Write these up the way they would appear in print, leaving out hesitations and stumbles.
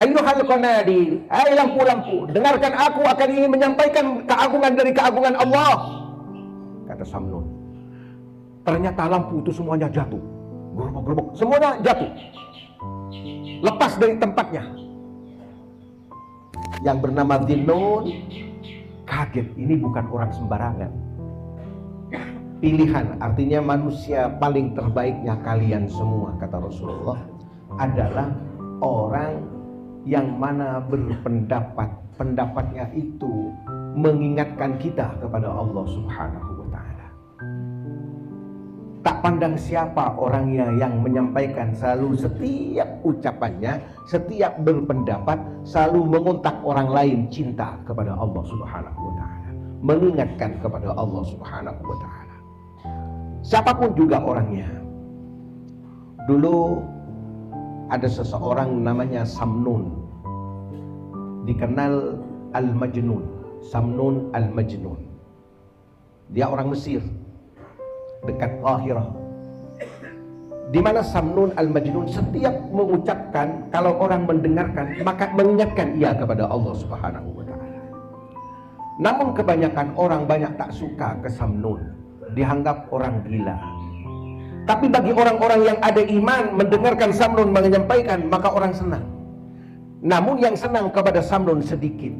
Ayyuhal qanadir, hai lampu-lampu, dengarkan aku akan ingin menyampaikan keagungan dari keagungan Allah. Kata Samnun. Ternyata lampu itu semuanya jatuh. Gerobak-gerobak, semuanya jatuh. Lepas dari tempatnya. Yang bernama Dhinnun kaget, ini bukan orang sembarangan. Pilihan, artinya manusia paling terbaiknya kalian semua, kata Rasulullah, adalah orang yang mana berpendapat, pendapatnya itu mengingatkan kita kepada Allah Subhanahu wa ta'ala. Tak pandang siapa orangnya yang menyampaikan, selalu setiap ucapannya, setiap berpendapat selalu mengontak orang lain cinta kepada Allah Subhanahu wa ta'ala, mengingatkan kepada Allah Subhanahu wa ta'ala. Siapapun juga orangnya. Dulu ada seseorang namanya Samnun, dikenal Al-Majnun, Samnun Al-Majnun. Dia orang Mesir, dekat Qahirah, di mana Samnun Al-Majnun setiap mengucapkan, kalau orang mendengarkan maka mengingatkan ia kepada Allah Subhanahu wa ta'ala. Namun kebanyakan orang banyak tak suka ke Samnun, dianggap orang gila. Tapi bagi orang-orang yang ada iman, mendengarkan Samnun menyampaikan, maka orang senang. Namun yang senang kepada Samnun sedikit.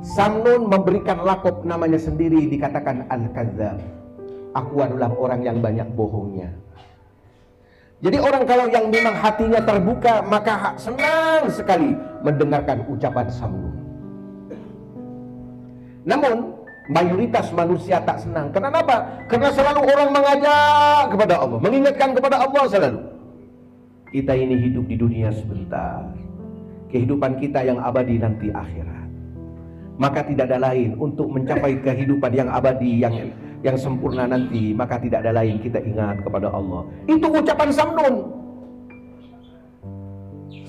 Samnun memberikan lakop namanya sendiri, dikatakan Al-Kadzdzab. Aku adalah orang yang banyak bohongnya. Jadi orang kalau yang memang hatinya terbuka, maka senang sekali mendengarkan ucapan Samnun. Namun mayoritas manusia tak senang. Kenapa? Karena selalu orang mengajak kepada Allah, mengingatkan kepada Allah selalu. Kita ini hidup di dunia sebentar. Kehidupan kita yang abadi nanti akhirat. Maka tidak ada lain untuk mencapai kehidupan yang abadi, yang sempurna nanti. Maka tidak ada lain kita ingat kepada Allah. Itu ucapan Samnun.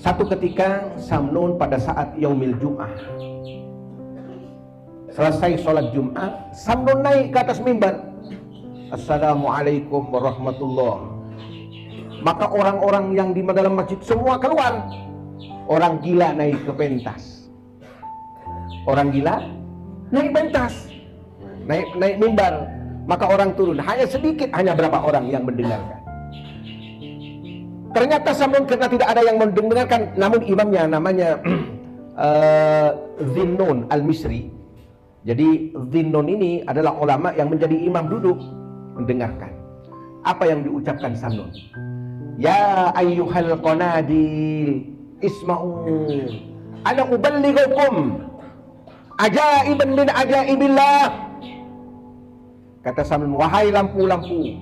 Satu ketika Samnun pada saat Yaumil Jum'ah, selesai sholat Jum'ah, Samnun naik ke atas mimbar. Assalamualaikum warahmatullahi. Maka orang-orang yang di dalam masjid semua keluar. Orang gila naik ke pentas. Orang gila naik pentas, naik mimbar. Maka orang turun. Hanya sedikit, hanya berapa orang yang mendengarkan. Ternyata Samnun karena tidak ada yang mendengarkan, namun imamnya namanya Dhinnun Al-Misri. Jadi Dhinnun ini adalah ulama yang menjadi imam duduk mendengarkan. Apa yang diucapkan Samnun? Ya ayyuhal qanadil isma'u ana uballighukum ajaiban min ajaibillah. Kata Samnun, wahai lampu-lampu.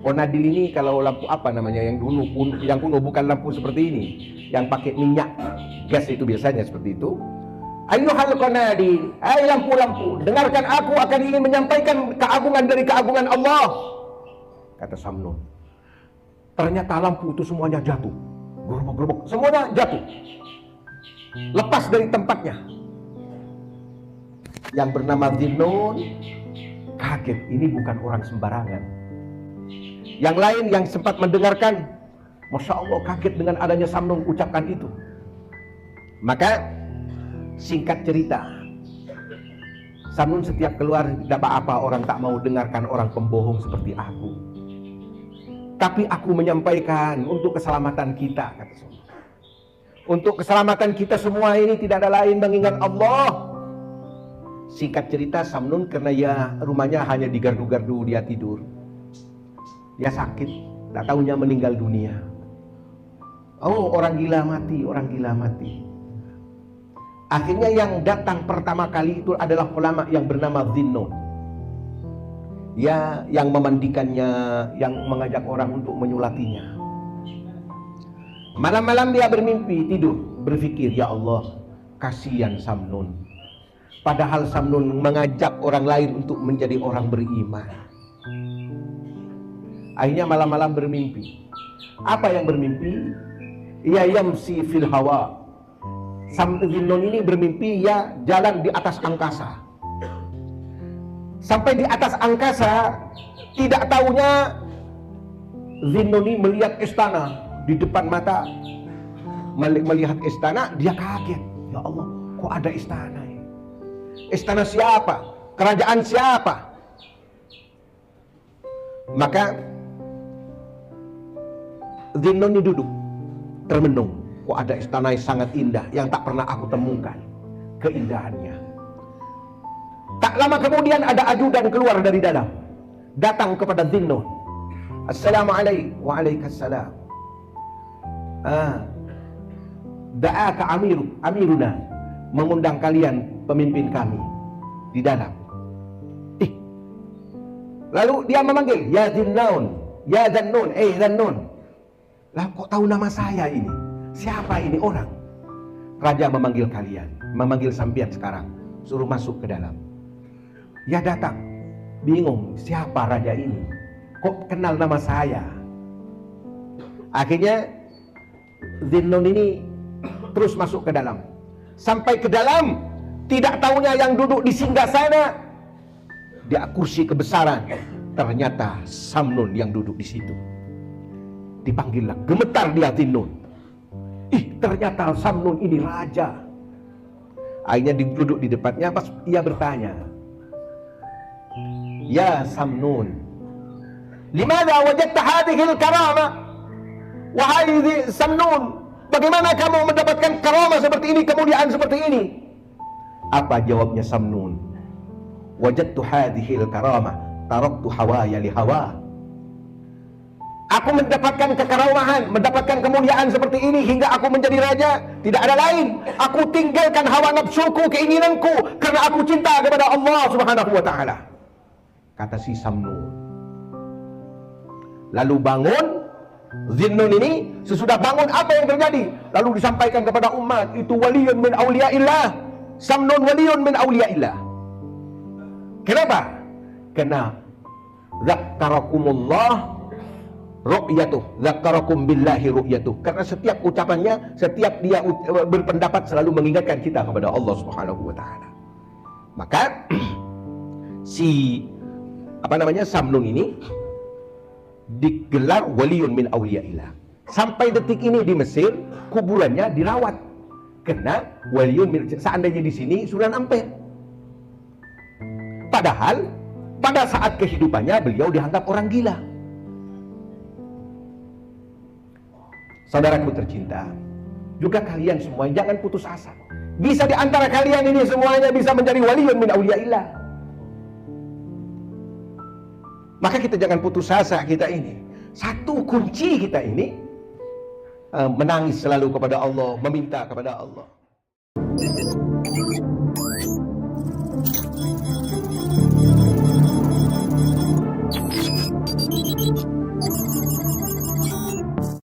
Qanadil ini kalau lampu apa namanya yang dulu, yang kuno, bukan lampu seperti ini yang pakai minyak gas, itu biasanya seperti itu. Ayyuhal qanadil, hai lampu-lampu, dengarkan aku akan ingin menyampaikan keagungan dari keagungan Allah. Kata Samnun. Ternyata lampu itu semuanya jatuh. Gerobak-gerobak, semuanya jatuh. Lepas dari tempatnya. Yang bernama Dhinnun kaget, ini bukan orang sembarangan. Yang lain yang sempat mendengarkan, Masya Allah, kaget dengan adanya Samnun ucapkan itu. Maka singkat cerita, Samnun setiap keluar, tidak apa-apa orang tak mau dengarkan orang pembohong seperti aku. Tapi aku menyampaikan untuk keselamatan kita, kata Samnun. Untuk keselamatan kita semua ini tidak ada lain mengingat Allah. Singkat cerita, Samnun karena ya rumahnya hanya di gardu-gardu, dia tidur. Dia sakit, tak tahunya meninggal dunia. Oh, orang gila mati, orang gila mati. Akhirnya yang datang pertama kali itu adalah ulama yang bernama Dhinnun. Ya, yang memandikannya, yang mengajak orang untuk menyulatinya. Malam-malam dia bermimpi, tidur, berpikir, ya Allah, kasihan Samnun. Padahal Samnun mengajak orang lain untuk menjadi orang beriman. Akhirnya malam-malam bermimpi. Apa yang bermimpi? Ya yamsi fil hawa. Dhinnun ini bermimpi ya jalan di atas angkasa. Sampai di atas angkasa, tidak tahunya Dhinnun ini melihat istana di depan mata. melihat istana, dia kaget. Ya Allah, kok ada istana ini? Istana siapa? Kerajaan siapa? Maka Dhinnun ini duduk termenung. Kok ada istana yang sangat indah yang tak pernah aku temukan keindahannya. Tak lama kemudian ada ajudan keluar dari dalam, datang kepada Dhinnun. Assalamualaikum. Waalaikumsalam. Da'aka amiruna, mengundang kalian pemimpin kami di dalam. Lalu dia memanggil, ya Dhinnun, ya Dhinnun, Dhinnun. Lah kok tahu nama saya ini? Siapa ini orang? Raja memanggil kalian, memanggil sampean sekarang, suruh masuk ke dalam. Ya datang, bingung siapa raja ini? Kok kenal nama saya? Akhirnya Dhinnun ini terus masuk ke dalam. Sampai ke dalam, tidak taunya yang duduk di singgasana, di kursi kebesaran, ternyata Samnun yang duduk di situ. Dipanggillah, gemetar dia Dhinnun. Ternyata Samnun ini raja. Akhirnya duduk di depannya, pas ia bertanya, ya Samnun, limadha wajadta hadhil karamah? Wahai Samnun, bagaimana kamu mendapatkan karamah seperti ini, kemuliaan seperti ini? Apa jawabnya Samnun? Wajadtu hadhil karamah, taraktu hawaya li hawa. Aku mendapatkan kekaramahan, mendapatkan kemuliaan seperti ini hingga aku menjadi raja, tidak ada lain. Aku tinggalkan hawa nafsuku, keinginanku, karena aku cinta kepada Allah Subhanahu wa ta'ala. Kata si Samnun. Lalu bangun Dhinnun ini. Sesudah bangun, apa yang terjadi? Lalu disampaikan kepada umat, itu waliyun min awliyaillah. Samnun waliyun min awliyaillah. Kenapa? Karena zakkarakumullah ru'yatuh, zakkarakum billahi ru'yatuh. Karena setiap ucapannya, setiap dia berpendapat selalu mengingatkan kita kepada Allah Subhanahu wa ta'ala. Maka si Samnun ini digelar waliyun min awliyaillah. Sampai detik ini di Mesir kuburannya dirawat. Karena waliyun min, seandainya di sini Sunan Ampel. Padahal pada saat kehidupannya beliau dianggap orang gila. Saudaraku tercinta, juga kalian semua jangan putus asa. Bisa di antara kalian ini semuanya bisa menjadi waliyun min awliyaillah. Maka kita jangan putus asa kita ini. Satu kunci kita ini menangis selalu kepada Allah, meminta kepada Allah.